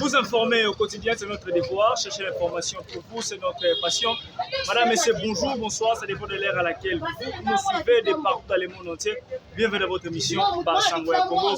Vous informer au quotidien, c'est notre devoir. Chercher l'information pour vous, c'est notre passion. Madame, messieurs, bonjour, bonsoir. Ça dépend de l'ère à laquelle vous nous suivez de partout dans le monde entier. Bienvenue dans votre émission Basango ya Congo.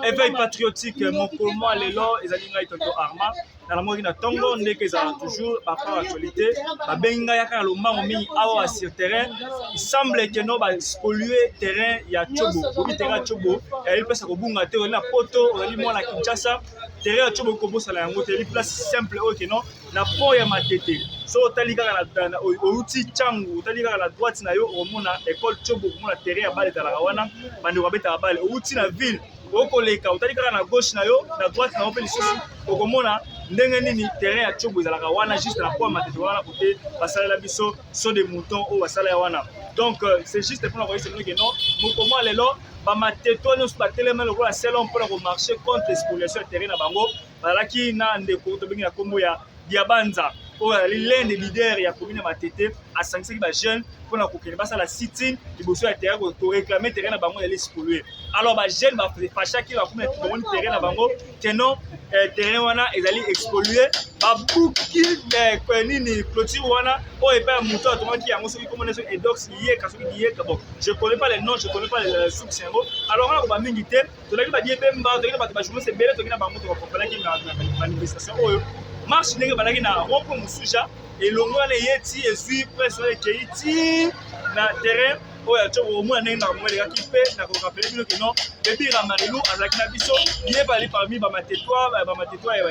Éveil patriotique, mon comment les lois, les animaux et Toto Arma. Dans la moitié de Tongo, on est toujours par rapport à l'actualité. Benga yaka lomba omi awa sur terrain. Il semble que nous polluer terrain ya Chobo. Obi terrain Chobo. Il peut se rebonga te on a poto, on a dit moi la Kinshasa. Terrain Chobo kobo sala yango te place simple o que non na po ya matete. So talika na outi changu, talika la droite na yo omona école Chobo omona terrain ya bale tala wana bande ko beta bale outi na ville. Okoleka otalika na gauche na yo na droite na ope lisusu okomona ndenge nini terrain ya Chobo ezalaka wana juste na po matete wana côté basala biso so de mouton o basala ya wana. Donc c'est juste pour envoyer ce que non mokomo lelo ba mateto nyonso batelema lokola selon pour marcher contre spoliation de terrain na bango balaki na ndeko to bengi na kombo ya Diabanza o l'un des leaders ya commune matete a sanctionné ba jeune pour na kokene basa la sitting liboso ya terrain pour réclamer terrain na bango ya les polluer. Alors ba jeune ba facha ki ba komune terrain na bango que non terrain wana ezali expolluer ba buki ko nini clôture wana o e pa muto automatiquement yango soki komone so edox lié kasoki lié bon je connais pas les noms, je connais pas les sous-symbole. Alors on a ba mingi te to laki ba die bemba to laki ba journée c'est belle to kina ba moto ko comprendre ki na manifestation oyo marche ndenge balaki na rompo musuja elongo wana yeti ezui presque ekiti na terrain oyo Chobo omona ndenge na komona lekaki mpe na kokapele bino ke non bebira marilu azalaki na biso ye bali parmi bamatetoi ya bamatetoi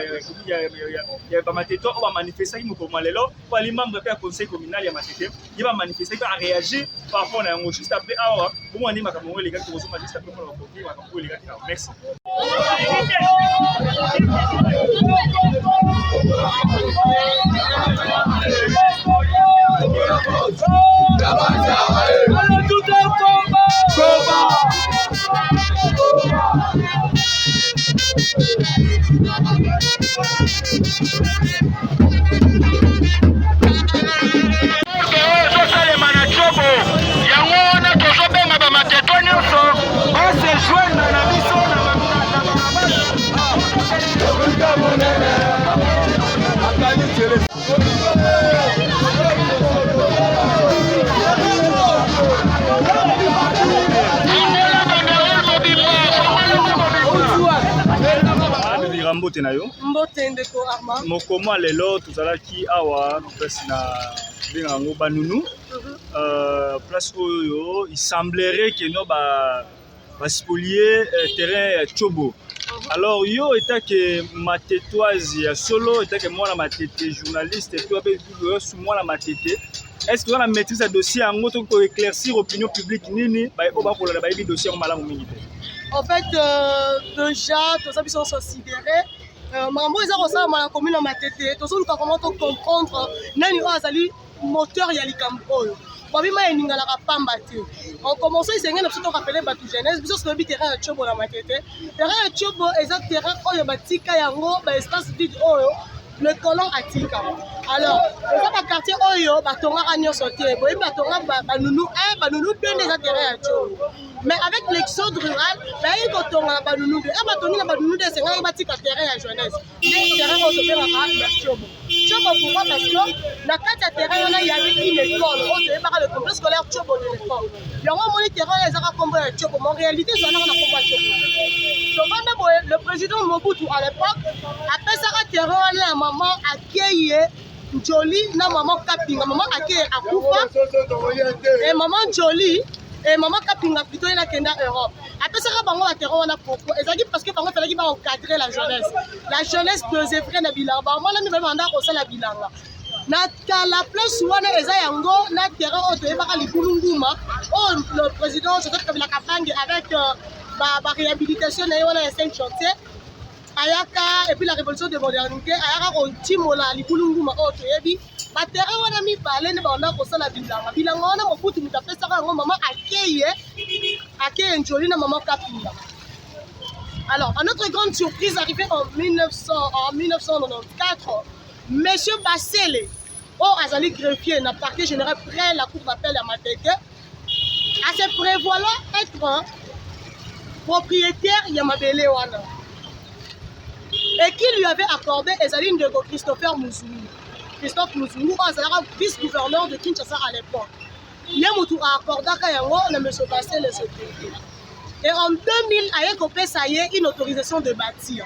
oyo bamanifestaki mokoma lelo po ali membre mpe ya conseil communal ya matete ye bamanifestaki mpe aréagir par rapport na yango juste après awa bomona ndenge makambo yango elekaki tokozoma juste après mpona bakoki makambo oyo elekaki na merci. Mbote na yo mbote ndeko Arma mokoma lelo tozalaki awa place na benga ngo banunu place oyo il semblerait que no ba spolier terrain ya Chobo. Alors yo état que matetoise ya solo état que moi na matete journaliste et puis avec sous moi na matete est-ce que on a maîtrise à dossier en autre pour éclaircir opinion publique nini ba o ba pour la ba dossier en malamu mingi. En fait, déjà, tous ceux qui sont considérés, Mambo ils ont ça dans la commune en Matete. Tous ceux qui comment comprendre, nani azali moteur ya likambo. Babi ma eninga la pamba te. On commence à enseigner nous rappeler batu jeunesse, biso so bi terrain ya Chobo na Matete. Terrain ya Chobo exact terrain oyo batika yango ba espace vide oyo. Le colon atika. Alors, dans le quartier oyo batonga anyo sauté, boy batonga banunu banunu deux des terrains à Chobo. Mais avec l'exode rural, bah il faut tonga banunu de batongi na banunu de c'est nga batika terrain à jeunesse. Les terrains au sauté à Chobo. Chobo pourquoi parce que na kati ya terrain là il y avait une école, on devait pas le complexe scolaire Chobo de l'école. Yango moni terrain les a combo à Chobo, mais en réalité ça n'a pas combo à Chobo. Donc le président Mobutu à l'époque après ça terrain là maman accueille Jolie na maman Kapinga maman accueille Akufa et maman Jolie et maman Kapinga plutôt na kenda Europe après ça bango la terrain on a pourquoi et parce que bango fallait qu'il va encadrer la jeunesse de vrai na bilanga bango na mi va manda ko sala bilanga na la place wana eza yango na terrain o te ba likulunguma oh le président Joseph Kabila Kabange avec ba réhabilitation na wana 5 chantiers ayaka et puis la révolution de modernité ayaka ko timola likulunguma oto yebi ba terrain wana mi balé ne banda ko sala bilanga wana mobutu mutapesa ka ngo mama akeye njoli na maman Kapinga. Alors à notre grande surprise arrivé en 1994 monsieur Basele azali greffier na parquet général près la cour d'appel à Matete à se prévoit être propriétaire ya mabele wana. et qui lui avait accordé Ezaline de Christopher Muzungu. Christophe Muzungu, vice-gouverneur de Kinshasa à l'époque. Yamutu a accordé à M. Bassel le secrétaire. Et en 2000, il y a une autorisation de bâtir.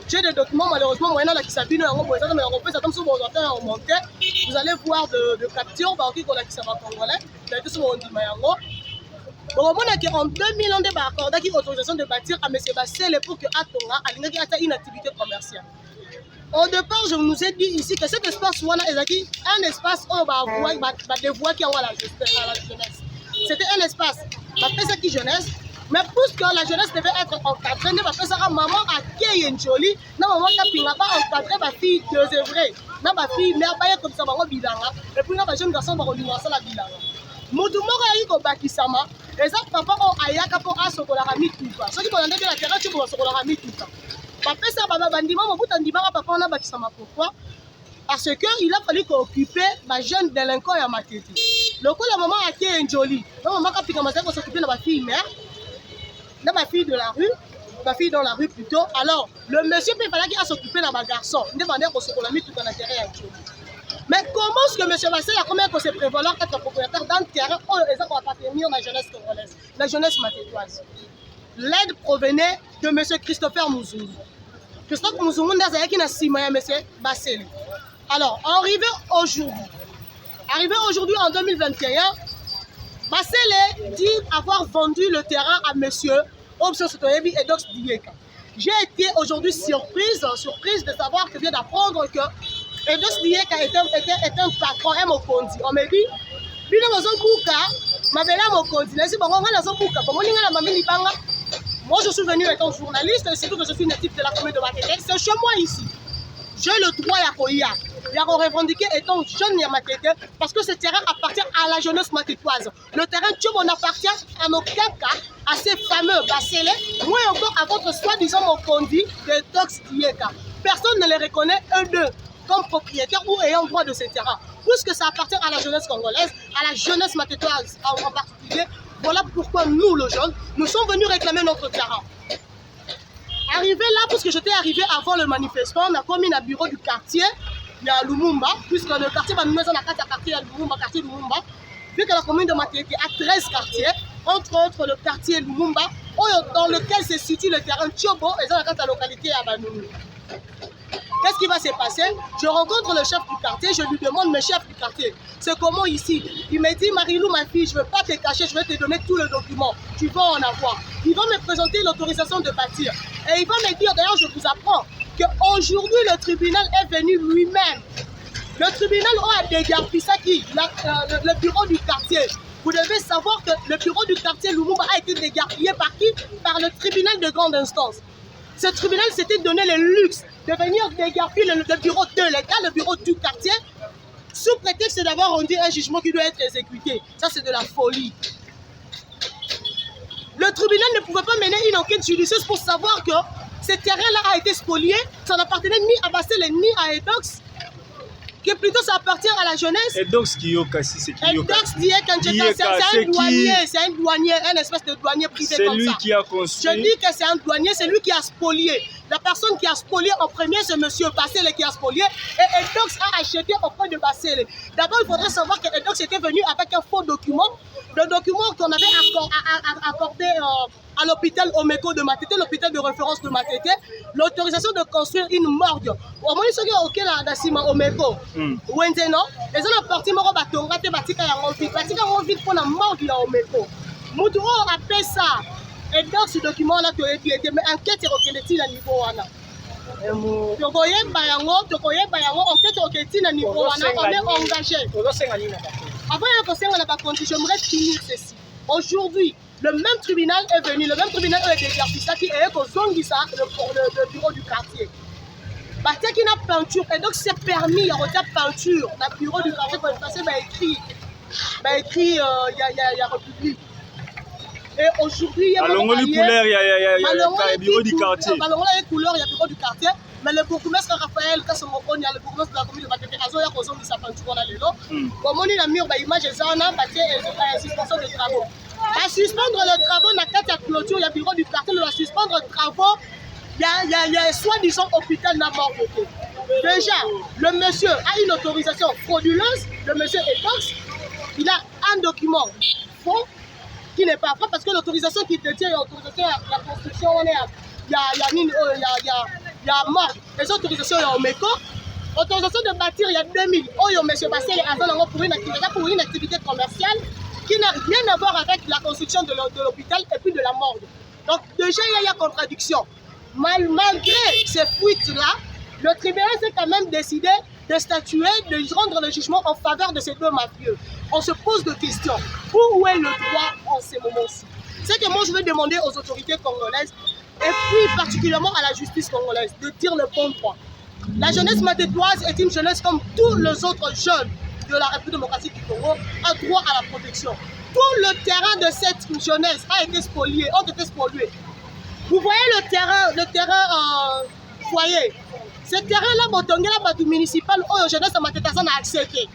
J'ai des documents, malheureusement, vous allez voir de capture, en 2000, on a accordé une autorisation de bâtir à M. Bassel pour que Atonga ait une activité commerciale. Au départ, je nous ai dit ici que cet espace est un espace où on va dévoiler qui la jeunesse. C'était un espace, qui jeunesse, mais puisque la jeunesse devait être encadrée, maman a créé une jolie, maman n'a pas encadré ma fille désœuvrée, ma fille mère comme ça, et puis ma jeune garçon va revenir à la bilanga. Moutoumoro a eu au Bakisama, et ça, papa a ayaka pour un sokolara mituka. Ce qui m'a donné la terre, tu peux sokolara mituka. Papa, ça va bandima, mon bout en dimara, papa, on a Bakisama. Pourquoi? Parce qu'il a fallu qu'occuper ma jeune délinquant et à ma tête. Le coup, la maman a été un joli. La maman a commencé à s'occuper de ma fille mère, de ma fille de la rue, ma fille dans la rue plutôt. Alors, le monsieur, il fallait qu'il a s'occuper de ma garçon. Il demandait qu'on se collamit tout en intérêt à joli. Mais comment est-ce que M. Bassel a combien de se prévaloir d'être propriétaire d'un terrain où les gens vont appartenir à la jeunesse congolaise, la jeunesse matétoise? L'aide provenait de M. Christopher Muzungu. Christophe Muzungu n'a qui n'a signé M. Bassel. Alors, arrivé aujourd'hui en 2021, Bassel dit avoir vendu le terrain à M. Obso Sotoyebi et Dox Dieka. J'ai été aujourd'hui surprise de savoir que vient d'apprendre que Edos Dieka est un patron et Mokondi. On m'a dit, moi je suis venu étant journaliste, et surtout que je suis natif de la commune de Matete. C'est chez moi ici. J'ai le droit à Koya. Il a revendiqué étant jeune à Matete parce que ce terrain appartient à la jeunesse matétoise. Le terrain Tchobon appartient à nos caca, à ces fameux Bassele, moi encore à votre soi-disant Mokondi de Dox Dieka. Personne ne les reconnaît, eux deux, comme propriétaires ou ayant droit de ces terrains. Puisque ça appartient à la jeunesse congolaise, à la jeunesse matétoise en particulier, voilà pourquoi nous, les jeunes, nous sommes venus réclamer notre terrain. Arrivé là, puisque j'étais arrivé avant le manifestant, on a commis un bureau du quartier, il y a Lumumba, puisque le quartier, nous maison à quartier Lumumba, quartier Lumumba, vu que la commune de Matete a 13 quartiers, entre autres le quartier Lumumba, dans lequel se situe le terrain Tchobo, et dans la localité à Banoumi. Qu'est-ce qui va se passer? Je rencontre le chef du quartier, je lui demande, le chef du quartier, c'est comment ici? Il me dit, Marilou, ma fille, je ne veux pas te cacher, je vais te donner tous les documents, tu vas en avoir. Il va me présenter l'autorisation de bâtir. Et il va me dire, d'ailleurs, je vous apprends, qu'aujourd'hui, le tribunal est venu lui-même. Le tribunal a dégarpi ça qui? Le bureau du quartier. Vous devez savoir que le bureau du quartier Lumumba a été dégarpillé par qui? Par le tribunal de grande instance. Ce tribunal s'était donné le luxe de venir dégarpiller le bureau de l'État, le bureau du quartier, sous prétexte d'avoir rendu un jugement qui doit être exécuté. Ça, c'est de la folie. Le tribunal ne pouvait pas mener une enquête judicieuse pour savoir que ce terrain-là a été spolié, ça n'appartenait ni à Bassel ni à Edox, que plutôt ça appartient à la jeunesse. Edox Kiyoka, si c'est Kiyoka. Edox c'est un douanier, un espèce de douanier privé comme ça. C'est lui qui a construit. Je dis que c'est un douanier, c'est lui qui a spolié. La personne qui a spolié en premier, c'est M. Bassel qui a spolié. Et Edox a acheté auprès de Bassel. D'abord, il faudrait savoir que Edox était venu avec un faux document. Le document qu'on avait accordé à l'hôpital Omeko de Matete, l'hôpital de référence de Matete, l'autorisation de construire une morgue. Au moins, ce qui est OK là, dans Omeko. Wendeno, et ça, la partie moro batonga te batika ya rovide. Batika rovide pour la morgue là Omeko. Moutouo a fait ça. Et donc, ce document-là, tu as dit, mais enquête est à niveau. Tokoye Bayango, enquête est à niveau. On est engagé. Avant de la condition, j'aimerais finir ceci. Aujourd'hui, le même tribunal est venu, le même tribunal est dégarpissé qui est au Zongisa, le bureau du quartier. Parce qu'il y a une peinture, et donc c'est permis, il y a une peinture. Le bureau du quartier, pour passer, il y a République. Et aujourd'hui, il y a un bureau du quartier. Il y a couleur, il y a bureau du quartier. Mais le bourgmestre Raphaël Kassomoko, il y a le bourgmestre de la commune de Matete, il y a besoin de sa peinture. Comme on dit, la mur, l'image est en suspension de travaux. À suspendre les travaux, il y a 4 clôtures, il y a bureau du quartier, il va suspendre les travaux. y a soi-disant hôpital n'a mort de tout. Déjà, le monsieur a une autorisation frauduleuse, le monsieur est tox, il a un document faux qui n'est pas vrai parce que l'autorisation qui détient l'autorisation de la construction, il y a mort. Les autorisations, il y a Omeko. Autorisation de bâtir, il y a 2000. Oh, monsieur Bassel est avant pour une activité commerciale qui n'a rien à voir avec la construction de l'hôpital et puis de la morgue. Donc, déjà, il y a contradiction. Malgré ces fuites-là, le tribunal s'est quand même décidé de statuer, de rendre le jugement en faveur de ces deux mafieux. On se pose des questions. Où est le droit en ces moments-ci? C'est que moi, je vais demander aux autorités congolaises et puis particulièrement à la justice congolaise de dire le bon droit. La jeunesse matétoise est une jeunesse comme tous les autres jeunes de la République démocratique du Congo, a droit à la protection. Tout le terrain de cette jeunesse a été spolié, Vous voyez le terrain foyer. Ce terrain-là, le municipal, la jeunesse matétoise a accepté.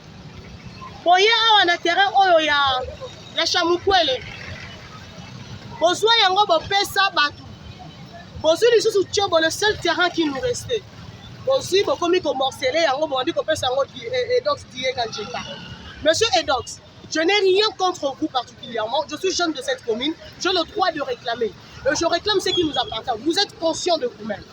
Vous voyez, on a un terrain, il y a Chamoukwele. Vous voyez, il y a Pesa Batou. Vous voyez, le seul terrain qui nous restait. Aussi, beaucoup de morcelés, Monsieur Edox, je n'ai rien contre vous particulièrement. Je suis jeune de cette commune. J'ai le droit de réclamer. Je réclame ce qui nous appartient. Vous êtes conscient de vous-même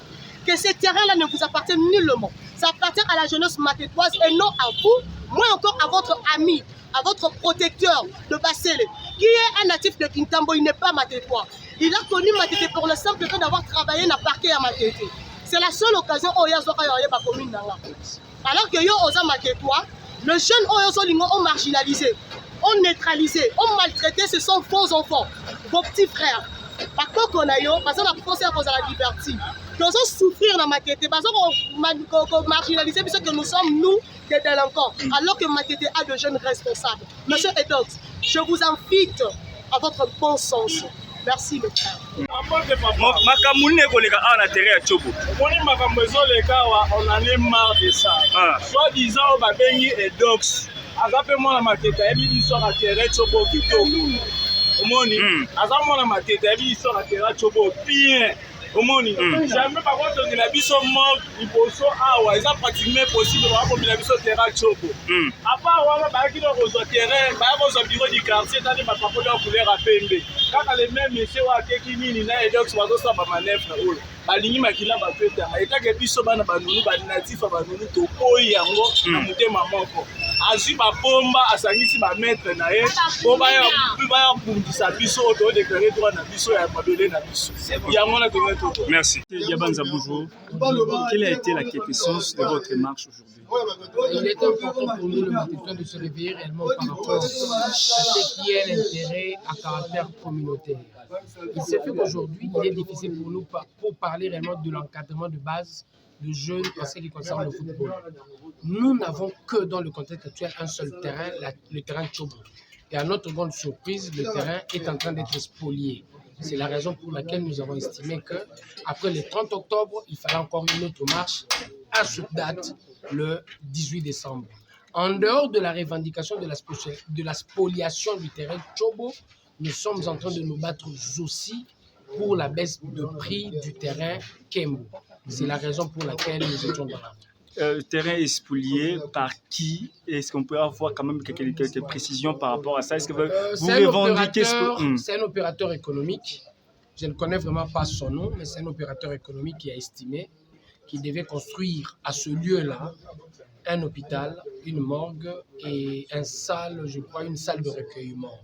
que ces terrains-là ne vous appartiennent nullement. Ça appartient à la jeunesse matétoise et non à vous, moins encore à votre ami, à votre protecteur de Bassele, qui est un natif de Kintambo. Il n'est pas matétois. Il a connu Matété pour le simple fait d'avoir travaillé dans le parquet à Matété. C'est la seule occasion où il y a une commune. Alors que yo osa matétois, les jeunes ont marginalisé, ont neutralisé, ont maltraité, ce sont vos enfants, vos petits frères. Par contre, on a eu, parce qu'on a pensé à cause de la liberté. Nous allons souffrir dans Matété, parce qu'on marginalisé, parce que nous sommes, nous, des délinquants, alors que Matété a de jeunes responsables. Monsieur Edox, je vous invite à votre bon sens. Merci le frère. Makamuni koleka a na terrain ya Tchobo. Moni makambo ezoleka on en est marre de ça. Soit disant ba bengi Edox. Azape mwana Mateta yebi biso na terrain Tchobo kitoko. Omoni aza mwana Mateta yebi biso na terrain Tchobo bien. Omoni jamais par contre de la biso mort liboso awa eza pratiquement possible ba ko bila biso terrain Tchobo. A part wana ba ki do ko terrain ba ko zo bureau du quartier tani ba papo de couleur a pembe. Kaka les mêmes messieurs wa keki mini na Edox bazo sa ba manef na oyo balingi makila ba peta etake biso bana banunu ba natif ba nunu to koyi yango na mutema moko azwi ba bomba asangisi ba maître na ye po ba ya bundisa biso to déclarer droit na biso ya mabele na biso yango na tometo. Merci. Yabanza Bonjour. Quelle a été la quintessence de votre marche aujourd'hui? Il est important pour nous, le Matétois, de se réveiller réellement par rapport à ce qui est l'intérêt à caractère communautaire. Il s'est fait qu'aujourd'hui, il est difficile pour nous pour parler réellement de l'encadrement de base de jeunes en ce qui concerne le football. Nous n'avons que dans le contexte actuel un seul terrain, le terrain Tchobo. Et à notre grande surprise, le terrain est en train d'être spolié. C'est la raison pour laquelle nous avons estimé qu'après le 30 octobre, il fallait encore une autre marche à cette date, le 18 décembre. En dehors de la revendication de la spoliation du terrain Tchobo, nous sommes en train de nous battre aussi pour la baisse de prix du terrain Kembo. C'est la raison pour laquelle nous étions dans la Le terrain est spolié par qui? Est-ce qu'on peut avoir quand même quelques précisions par rapport à ça? Est-ce que vous revendiquez c'est un opérateur économique. Je ne connais vraiment pas son nom, mais c'est un opérateur économique qui a estimé qu'il devait construire à ce lieu-là un hôpital, une morgue et une salle de recueillement.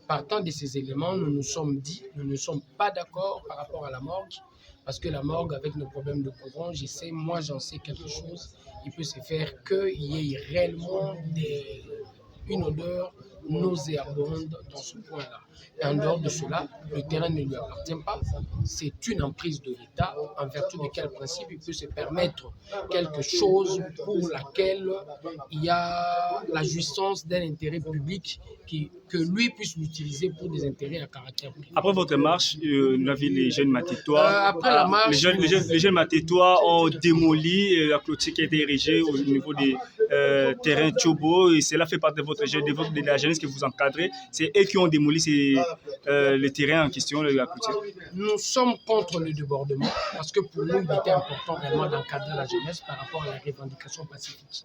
Partant de ces éléments, nous nous sommes dit, nous ne sommes pas d'accord par rapport à la morgue, parce que la morgue, avec nos problèmes de courant, moi j'en sais quelque chose, il peut se faire qu'il y ait réellement une odeur nauséabonde dans ce point-là. Et en dehors de cela, le terrain ne lui appartient pas. C'est une emprise de l'État, en vertu de quel principe il peut se permettre quelque chose pour laquelle il y a la jouissance d'un intérêt public que lui puisse l'utiliser pour des intérêts à caractère privé. Après votre marche, nous avons les jeunes matétois. Après la marche, les jeunes matétois ont démoli la clôture qui a été érigée au niveau des terrains Tchobo, et cela fait partie de votre de la jeunesse journalistes que vous encadrez, c'est eux qui ont démoli le terrain en question, la clôture. Nous sommes contre le débordement parce que pour nous, il était important vraiment d'encadrer la jeunesse par rapport à la revendication pacifique.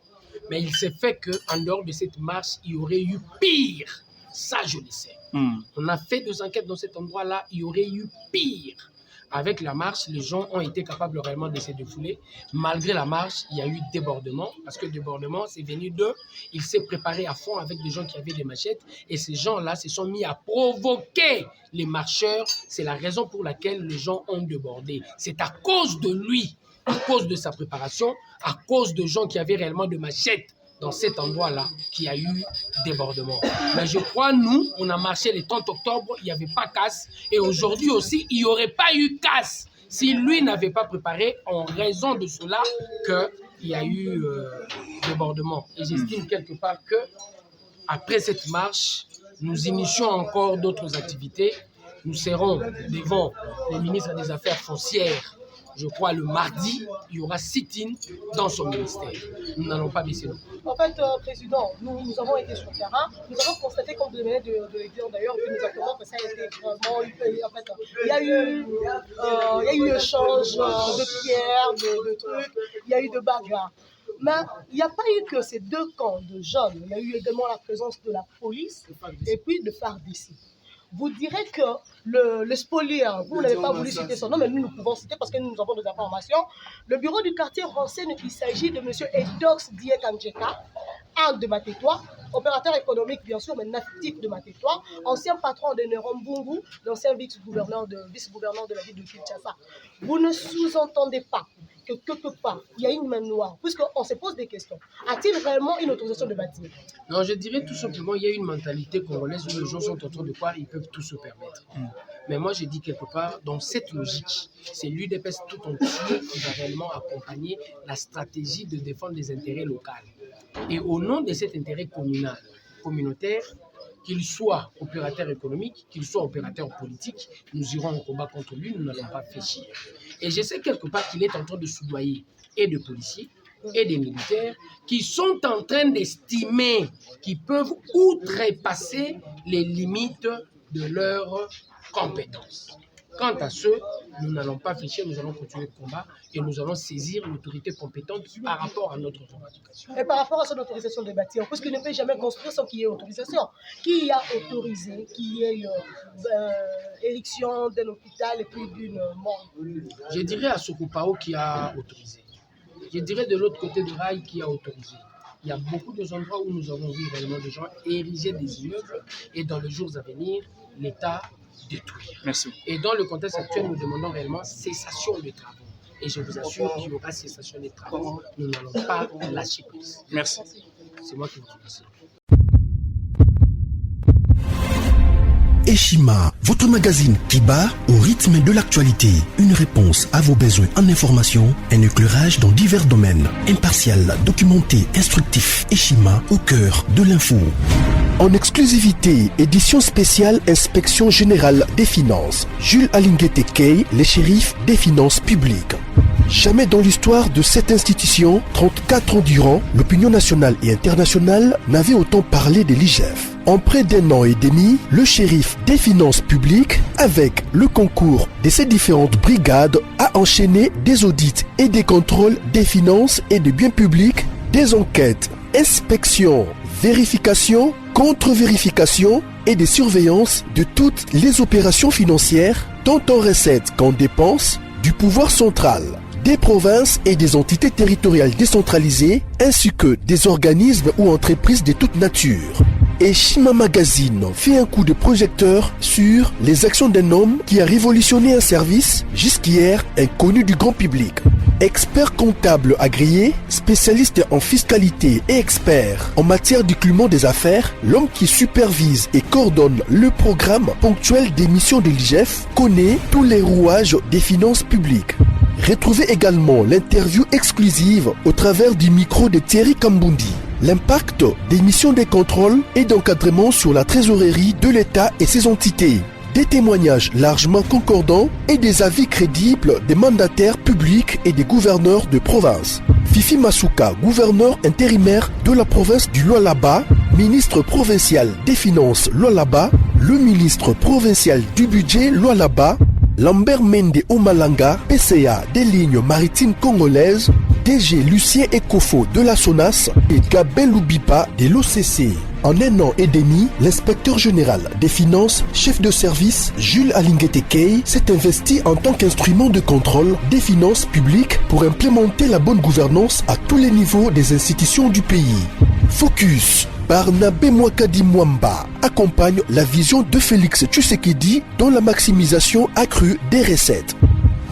Mais il s'est fait qu'en dehors de cette marche, il y aurait eu pire. Ça, je le sais. On a fait 2 enquêtes dans cet endroit-là, il y aurait eu pire. Avec la marche, les gens ont été capables réellement de se défouler. Malgré la marche, il y a eu débordement. Parce que débordement, c'est venu d'eux. Il s'est préparé à fond avec des gens qui avaient des machettes. Et ces gens-là se sont mis à provoquer les marcheurs. C'est la raison pour laquelle les gens ont débordé. C'est à cause de lui, à cause de sa préparation, à cause de gens qui avaient réellement des machettes dans cet endroit-là qu'il y a eu débordement. Mais je crois, nous, on a marché le 30 octobre, il n'y avait pas casse. Et aujourd'hui aussi, il n'y aurait pas eu casse si lui n'avait pas préparé en raison de cela qu'il y a eu débordement. Et j'estime quelque part que après cette marche, nous initions encore d'autres activités. Nous serons devant le ministre des Affaires foncières. Je crois le mardi, il y aura sit-in dans son ministère. Nous n'allons pas baisser. En fait, Président, nous avons été sur le terrain. Nous avons constaté, comme vous venez de le dire d'ailleurs, plus exactement, que ça a été vraiment... En fait, il y a eu échange de pierres, de trucs, il y a eu de bagarres. Mais il n'y a pas eu que ces 2 camps de jeunes. Il y a eu également la présence de la police et puis de FARDC. Vous direz que le spolié, vous n'avez pas voulu citer son nom, mais nous pouvons citer parce que nous avons des informations. Le bureau du quartier renseigne qu'il s'agit de M. Edox Diekanjeka, de Matétois, opérateur économique bien sûr, mais natif de Matétois, ancien patron de Nerombungu, l'ancien vice-gouverneur de la ville de Kinshasa. Vous ne sous-entendez pas que quelque part, il y a une main noire, puisqu'on se pose des questions. A-t-il réellement une autorisation de bâtir? Non, je dirais tout simplement, il y a une mentalité congolaise où les gens sont en train de croire qu'ils peuvent tout se permettre. Mais moi, je dis quelque part, dans cette logique, c'est l'UDPS tout entier qui va réellement accompagner la stratégie de défendre les intérêts locaux. Et au nom de cet intérêt communautaire, qu'il soit opérateur économique, qu'il soit opérateur politique, nous irons en combat contre lui, nous n'allons pas fléchir. Et je sais quelque part qu'il est en train de soudoyer et de policiers et des militaires qui sont en train d'estimer qu'ils peuvent outrepasser les limites de leurs compétences. Quant à ceux, nous n'allons pas fléchir, nous allons continuer le combat et nous allons saisir l'autorité compétente par rapport à notre revendication. Et par rapport à son autorisation de bâtir, puisqu'il ne peut jamais construire sans qu'il y ait autorisation. Qui a autorisé qu'il y ait érection d'un hôpital et puis d'une mort? Je dirais à Sokopao qui a autorisé. Je dirais de l'autre côté du rail qui a autorisé. Il y a beaucoup d'endroits où nous avons vu réellement des gens ériger des immeubles et dans les jours à venir, l'État détruire. Merci. Et dans le contexte actuel, nous demandons réellement cessation des travaux. Et je vous assure qu'il y aura cessation des travaux. Nous n'allons pas lâcher prise. Merci. C'est moi qui vous remercie. Eshima, votre magazine qui bat au rythme de l'actualité. Une réponse à vos besoins en information, un éclairage dans divers domaines. Impartial, documenté, instructif. Eshima, au cœur de l'info. En exclusivité, édition spéciale Inspection Générale des Finances. Jules Alinguete Key, les shérifs des finances publiques. Jamais dans l'histoire de cette institution, 34 ans durant, l'opinion nationale et internationale n'avait autant parlé de l'IGF. En près d'1 an et demi, le shérif des finances publiques, avec le concours de ses différentes brigades, a enchaîné des audits et des contrôles des finances et des biens publics, des enquêtes, inspections, vérifications, contre-vérifications et des surveillances de toutes les opérations financières, tant en recettes qu'en dépenses, du pouvoir central, des provinces et des entités territoriales décentralisées, ainsi que des organismes ou entreprises de toute nature. Et Shima Magazine fait un coup de projecteur sur les actions d'un homme qui a révolutionné un service jusqu'hier inconnu du grand public. Expert comptable agréé, spécialiste en fiscalité et expert en matière du cumul des affaires, l'homme qui supervise et coordonne le programme ponctuel des missions de l'IGF connaît tous les rouages des finances publiques. Retrouvez également l'interview exclusive au travers du micro de Thierry Kambundi. L'impact des missions de contrôle et d'encadrement sur la trésorerie de l'État et ses entités. Des témoignages largement concordants et des avis crédibles des mandataires publics et des gouverneurs de province. Fifi Masuka, gouverneur intérimaire de la province du Lualaba, ministre provincial des Finances Lualaba, le ministre provincial du Budget Lualaba, Lambert Mende Omalanga, PCA des lignes maritimes congolaises, DG Lucien Ekofo de la SONAS et Gabel Loubipa de l'OCC. En 1 an et demi, l'inspecteur général des finances, chef de service Jules Alinguetekei, s'est investi en tant qu'instrument de contrôle des finances publiques pour implémenter la bonne gouvernance à tous les niveaux des institutions du pays. Focus. Barnabé Mwakadi Mwamba accompagne la vision de Félix Tshisekedi dans la maximisation accrue des recettes.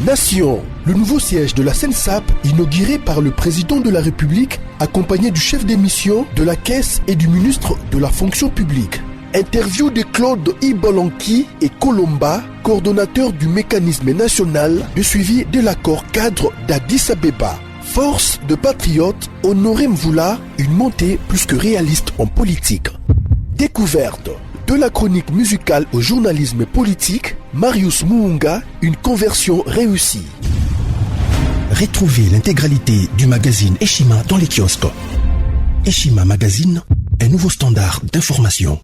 Nation, le nouveau siège de la SENSAP inauguré par le président de la République accompagné du chef des missions de la Caisse et du ministre de la Fonction publique. Interview de Claude Ibolanki et Colomba, coordonnateur du mécanisme national de suivi de l'accord cadre d'Addis Abeba. Force de patriotes, Honoré Mvula, une montée plus que réaliste en politique. Découverte. De la chronique musicale au journalisme politique, Marius Muunga, une conversion réussie. Retrouvez l'intégralité du magazine Eshima dans les kiosques. Eshima Magazine, un nouveau standard d'information.